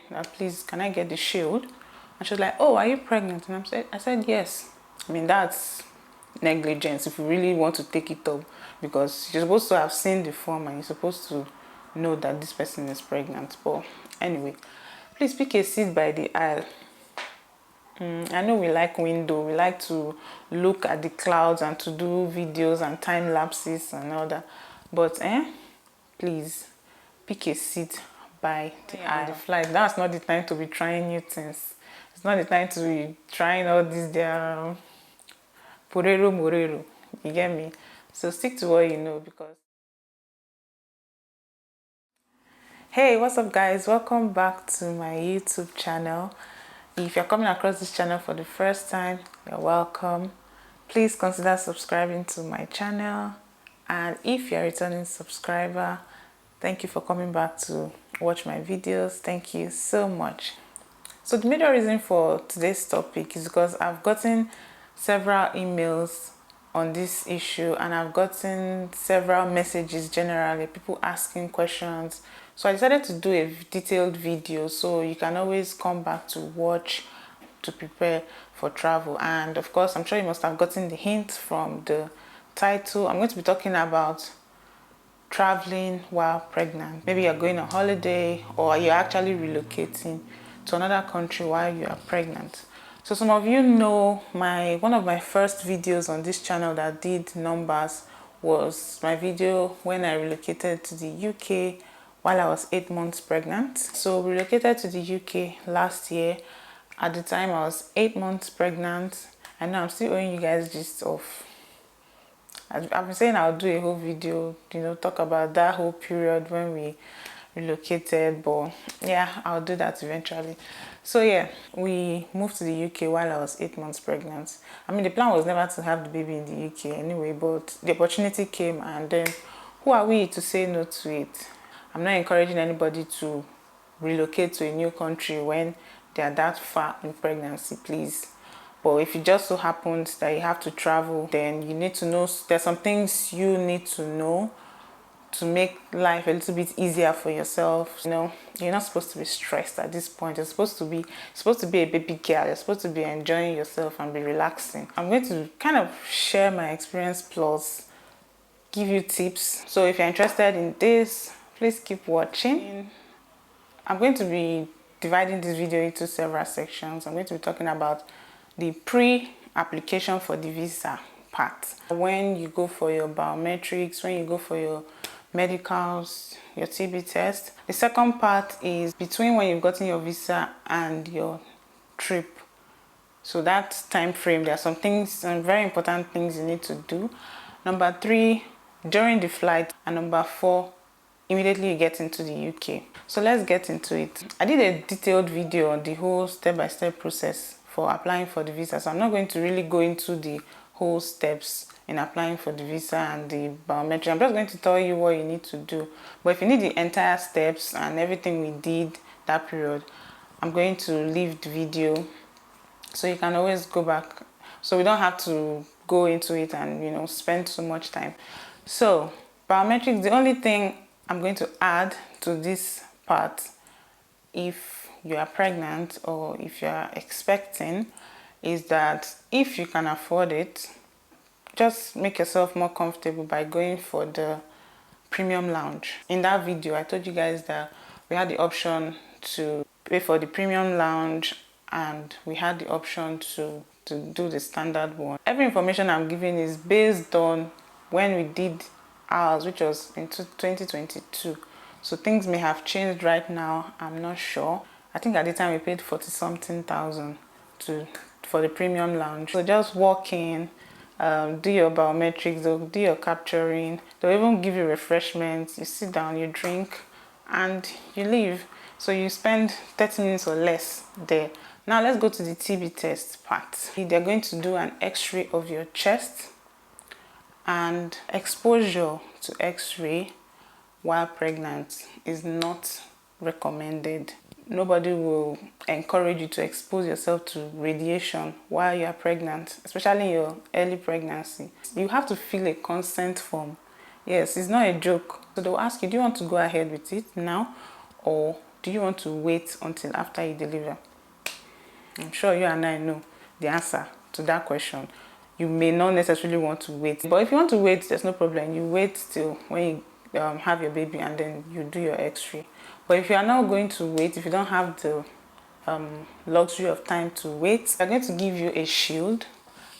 sorry, please, can I get the shield? And she was like, oh, are you pregnant? And I said yes. I mean, that's negligence if you really want to take it up, because you're supposed to have seen the form and you're supposed to know that this person is pregnant. But anyway, please pick a seat by the aisle. I know we like window, we like to look at the clouds and to do videos and time lapses and all that, but please pick a seat by the aisle. The flight, that's not the time to be trying new things. It's not the time to be trying all these their porero morero, you get me? So stick to what you know. Because hey, what's up guys, welcome back to my YouTube channel. If you're coming across this channel for the first time, you're welcome. Please consider subscribing to my channel, and if you're a returning subscriber, thank you for coming back to watch my videos. Thank you so much. So the major reason for today's topic is because I've gotten several emails on this issue, and I've gotten several messages generally, people asking questions. So I decided to do a detailed video so you can always come back to watch to prepare for travel. And of course, I'm sure you must have gotten the hint from the title. I'm going to be talking about traveling while pregnant. Maybe you're going on holiday or you're actually relocating to another country while you are pregnant. So some of you know one of my first videos on this channel that did numbers was my video when I relocated to the UK while I was 8 months pregnant. So we relocated to the UK last year. At the time I was 8 months pregnant. I know I'm still owing you guys gist of, I've been saying I'll do a whole video, talk about that whole period when we relocated, but yeah, I'll do that eventually. So yeah, we moved to the UK while I was 8 months pregnant. I mean, the plan was never to have the baby in the UK anyway, but the opportunity came, and then who are we to say no to it? I'm not encouraging anybody to relocate to a new country when they are that far in pregnancy, please. But if it just so happens that you have to travel, then you need to know, there's some things you need to know to make life a little bit easier for yourself. You're not supposed to be stressed at this point. You're supposed to be a baby girl. You're supposed to be enjoying yourself and be relaxing. I'm going to kind of share my experience plus give you tips. So if you're interested in this, please keep watching. I'm going to be dividing this video into several sections. I'm going to be talking about the pre-application for the visa part. When you go for your biometrics, when you go for your medicals, your TB test. The second part is between when you've gotten your visa and your trip. So that time frame, there are some things, some very important things you need to do. Number 3, during the flight. And number 4, immediately you get into the UK. So let's get into it. I did a detailed video on the whole step-by-step process for applying for the visa, so I'm not going to really go into the whole steps in applying for the visa and the biometric. I'm just going to tell you what you need to do. But if you need the entire steps and everything we did that period, I'm going to leave the video so you can always go back, so we don't have to go into it and spend so much time. So biometrics, the only thing I'm going to add to this part, if you are pregnant or if you are expecting, is that if you can afford it, just make yourself more comfortable by going for the premium lounge. In that video, I told you guys that we had the option to pay for the premium lounge and we had the option to do the standard one. Every information I'm giving is based on when we did ours, which was in 2022. So things may have changed right now, I'm not sure. I think at the time we paid 40-something thousand for the premium lounge. So just walk in, do your biometrics, they'll do your capturing, they'll even give you refreshments, you sit down, you drink, and you leave. So you spend 30 minutes or less there. Now let's go to the TB test part. They're going to do an x-ray of your chest, and exposure to x-ray while pregnant is not recommended. Nobody will encourage you to expose yourself to radiation while you are pregnant, especially in your early pregnancy. You have to fill a consent form. Yes, it's not a joke. So they'll ask you, do you want to go ahead with it now, or do you want to wait until after you deliver? I'm sure you and I know the answer to that question. You may not necessarily want to wait, but if you want to wait, there's no problem. You wait till when you have your baby, and then you do your x-ray. But if you are not going to wait, if you don't have the luxury of time to wait, they're going to give you a shield,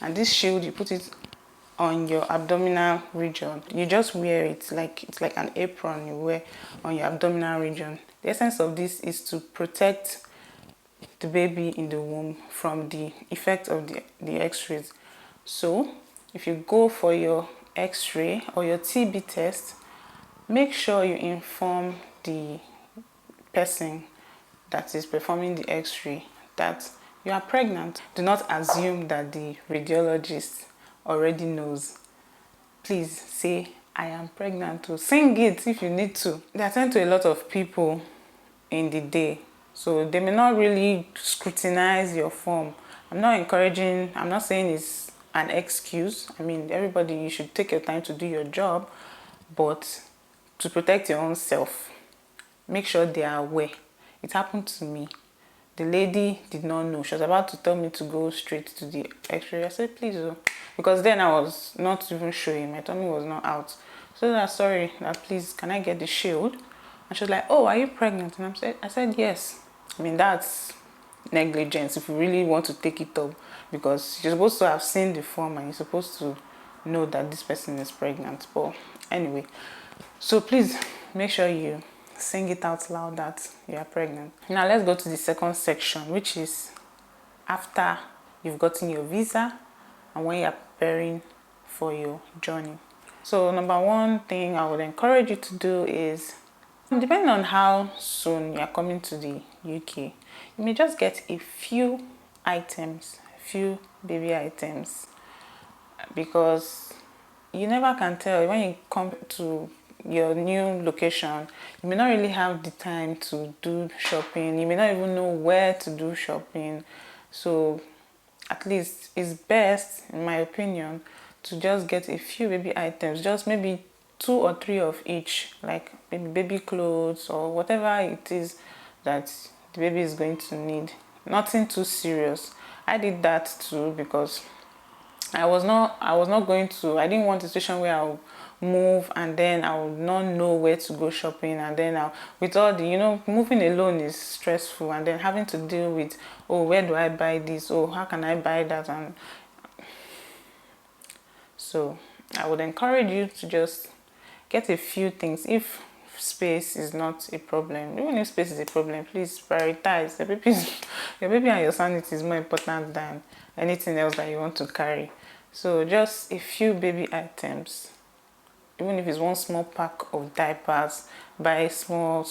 and this shield, you put it on your abdominal region. You just wear it like it's like an apron you wear on your abdominal region. The essence of this is to protect the baby in the womb from the effect of the x-rays. So if you go for your x-ray or your TB test, make sure you inform the person that is performing the x-ray that you are pregnant. Do not assume that the radiologist already knows. Please say, I am pregnant too. Sing it if you need to. They attend to a lot of people in the day, so they may not really scrutinize your form. I'm not saying it's an excuse. I mean, everybody, you should take your time to do your job, but to protect your own self, make sure they are aware. It happened to me. The lady did not know. She was about to tell me to go straight to the x-ray. I said, please, oh. Because then I was not even showing. My tummy was not out. So that, sorry, that please, can I get the shield? And she was like, oh, are you pregnant? And I said, yes. I mean, that's negligence if you really want to take it up, because you're supposed to have seen the form and you're supposed to know that this person is pregnant. But anyway, so please make sure you sing it out loud that you are pregnant. Now let's go to the second section, which is after you've gotten your visa and when you're preparing for your journey. So number one thing I would encourage you to do is, depending on how soon you're coming to the UK, you may just get a few items, a few baby items, because you never can tell when you come to your new location. You may not really have the time to do shopping. You may not even know where to do shopping. So at least it's best, in my opinion, to just get a few baby items, just maybe 2 or 3 of each, like maybe baby clothes or whatever it is that the baby is going to need. Nothing too serious. I did that too because I didn't want a situation where I'll move and then I would not know where to go shopping, and then with all the, moving alone is stressful, and then having to deal with, oh, where do I buy this? Oh, how can I buy that? And so I would encourage you to just get a few things. If space is not a problem, even if space is a problem, please prioritize. Your baby and your sanity is more important than anything else that you want to carry. So just a few baby items, even if it's one small pack of diapers, buy small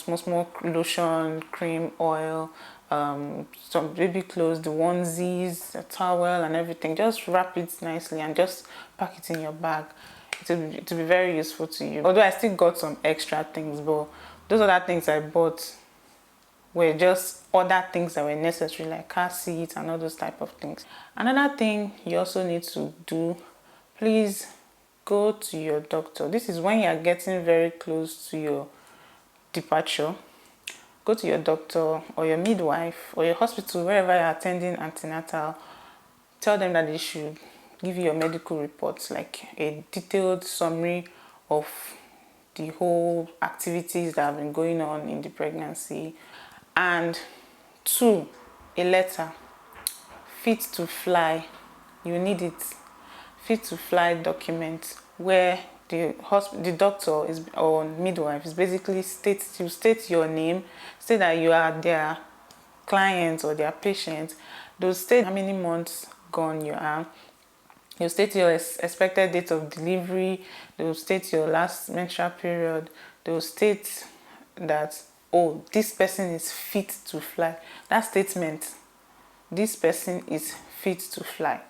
lotion, cream, oil, some baby clothes, the onesies, a towel and everything. Just wrap it nicely and just pack it in your bag. It will be very useful to you. Although I still got some extra things, but those other things I bought were just other things that were necessary, like car seats and all those type of things. Another thing you also need to do, please go to your doctor. This is when you are getting very close to your departure. Go to your doctor or your midwife or your hospital, wherever you're attending antenatal. Tell them that they should give you your medical reports, like a detailed summary of the whole activities that have been going on in the pregnancy. And 2, a letter, fit to fly. You need it. Fit to fly document where the doctor is or midwife is basically state your name, state that you are their client or their patient. They'll state how many months gone you are. You'll state your expected date of delivery. They'll state your last menstrual period. They'll state that, oh, this person is fit to fly. That statement, this person is fit to fly,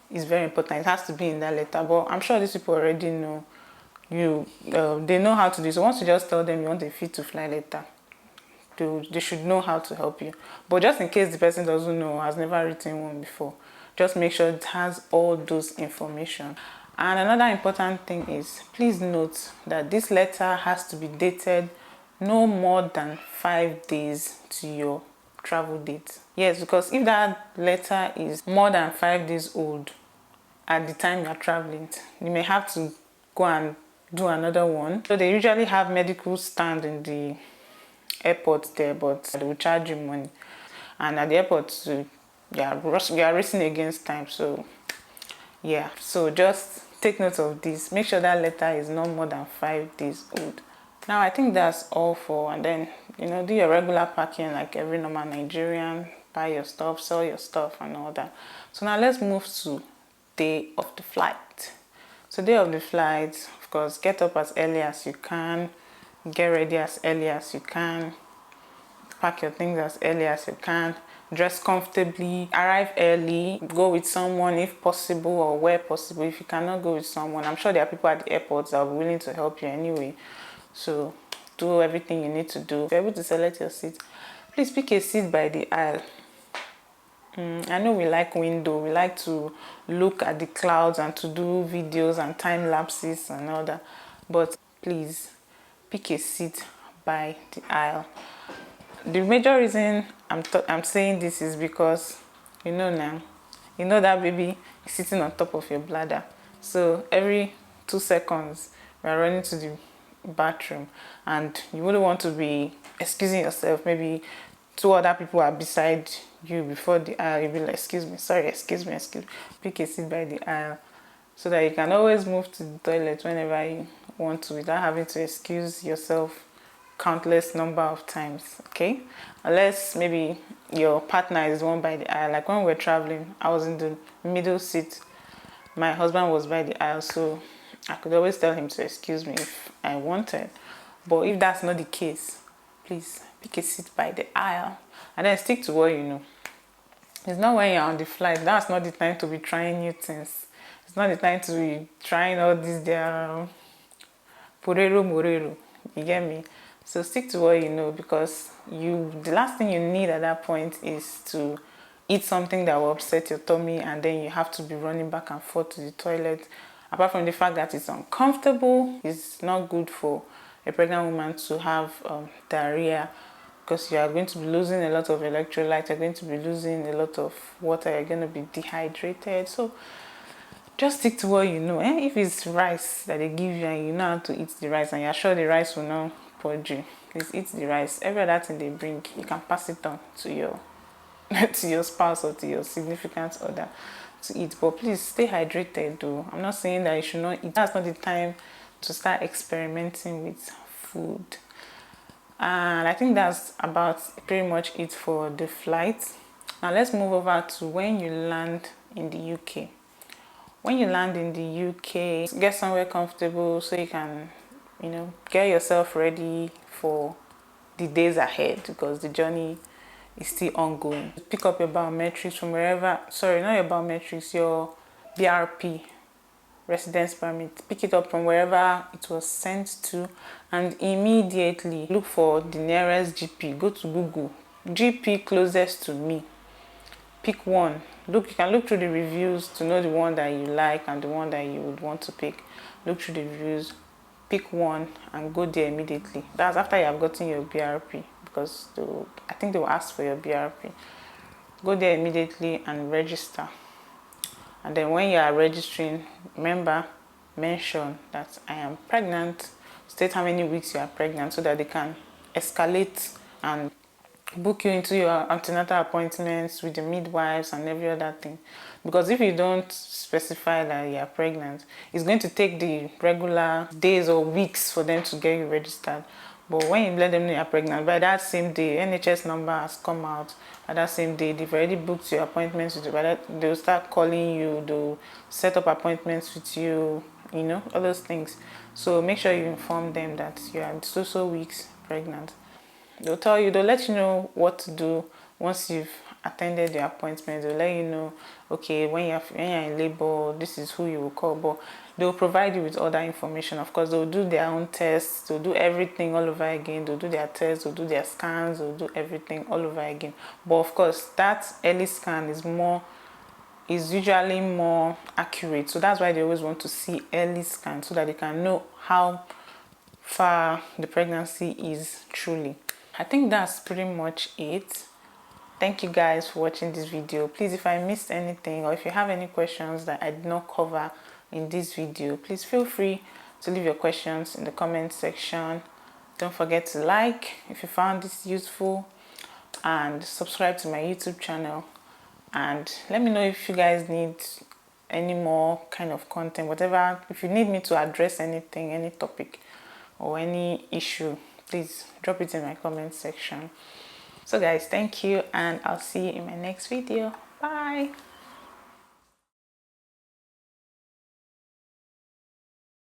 is very important. It has to be in that letter. But I'm sure these people already know they know how to do it. So once you just tell them you want a fit to fly letter, they should know how to help you. But just in case the person doesn't know, has never written one before, just make sure it has all those information. And another important thing is, please note that this letter has to be dated no more than 5 days to your travel date. Yes, because if that letter is more than 5 days old at the time you're traveling, you may have to go and do another one. So they usually have medical stand in the airport there, but they will charge you money. And at the airport, you are racing against time. So yeah, so just take note of this. Make sure that letter is not more than 5 days old. Now I think that's all for, and then do your regular packing like every normal Nigerian. Buy your stuff, sell your stuff, and all that. So now let's move to day of the flight. So day of the flight, of course, get up as early as you can, get ready as early as you can, pack your things as early as you can, dress comfortably, arrive early, go with someone if possible, or where possible. If you cannot go with someone, I'm sure there are people at the airports that will be willing to help you anyway. So do everything you need to do. If you're able to select your seat, please pick a seat by the aisle. I know we like window, we like to look at the clouds and to do videos and time lapses and all that, but please pick a seat by the aisle. The major reason I'm saying this is because now, that baby is sitting on top of your bladder. So every 2 seconds, we are running to the bathroom, and you wouldn't want to be excusing yourself. Maybe 2 other people are beside you before the aisle. You'll be like, excuse me, sorry, excuse me. Pick a seat by the aisle so that you can always move to the toilet whenever you want to without having to excuse yourself countless number of times. Okay, unless maybe your partner is the one by the aisle. Like when we're traveling, I was in the middle seat, my husband was by the aisle, so I could always tell him to excuse me if I wanted. But if that's not the case, please pick a seat by the aisle and then stick to what you know. It's not when you're on the flight, that's not the time to be trying new things. It's not the time to be trying all these porero morero. You get me? So stick to what you know, because the last thing you need at that point is to eat something that will upset your tummy, and then you have to be running back and forth to the toilet. Apart from the fact that it's uncomfortable, it's not good for a pregnant woman to have diarrhea, because you are going to be losing a lot of electrolytes, you're going to be losing a lot of water, you're going to be dehydrated. So just stick to what you know. If it's rice that they give you and you know how to eat the rice and you're sure the rice will not purge you, please eat the rice. Every other thing they bring, you can pass it on to your to your spouse or to your significant other to eat. But please stay hydrated though. I'm not saying that you should not eat. That's not the time to start experimenting with food. And I think that's about pretty much it for the flight. Now let's move over to when you land in the UK. When you land in the UK, get somewhere comfortable so you can, get yourself ready for the days ahead, because the journey is still ongoing. Pick up your biometrics from wherever, sorry, not your biometrics, your BRP, residence permit. Pick it up from wherever it was sent to, and immediately look for the nearest GP. Go to Google, GP closest to me. Pick one. You can look through the reviews to know the one that you like and the one that you would want to pick. Look through the reviews, pick one and go there immediately. That's after you have gotten your BRP, because I think they will ask for your BRP. Go there immediately and register. And then when you are registering, mention that I am pregnant. State how many weeks you are pregnant so that they can escalate and book you into your antenatal appointments with the midwives and every other thing. Because if you don't specify that you are pregnant, it's going to take the regular days or weeks for them to get you registered. But when you let them know you are pregnant, by that same day, NHS number has come out. By that same day, they've already booked your appointments with you. By that, they'll start calling you, they'll set up appointments with you, all those things. So make sure you inform them that you are so weeks pregnant. They'll let you know what to do once you've attended the appointment. They'll let you know, okay, when you're in labor, this is who you will call. But they'll provide you with other information. Of course, they'll do their own tests. They'll do everything all over again. They'll do their tests. They'll do their scans. They'll do everything all over again. But of course, that early scan is usually more accurate. So that's why they always want to see early scan, so that they can know how far the pregnancy is truly. I think that's pretty much it. Thank you guys for watching this video. Please, if I missed anything or if you have any questions that I did not cover in this video, please feel free to leave your questions in the comment section. Don't forget to like if you found this useful and subscribe to my YouTube channel, and let me know if you guys need any more kind of content, whatever. If you need me to address anything, any topic or any issue, please drop it in my comment section. So guys, thank you, and I'll see you in my next video. Bye.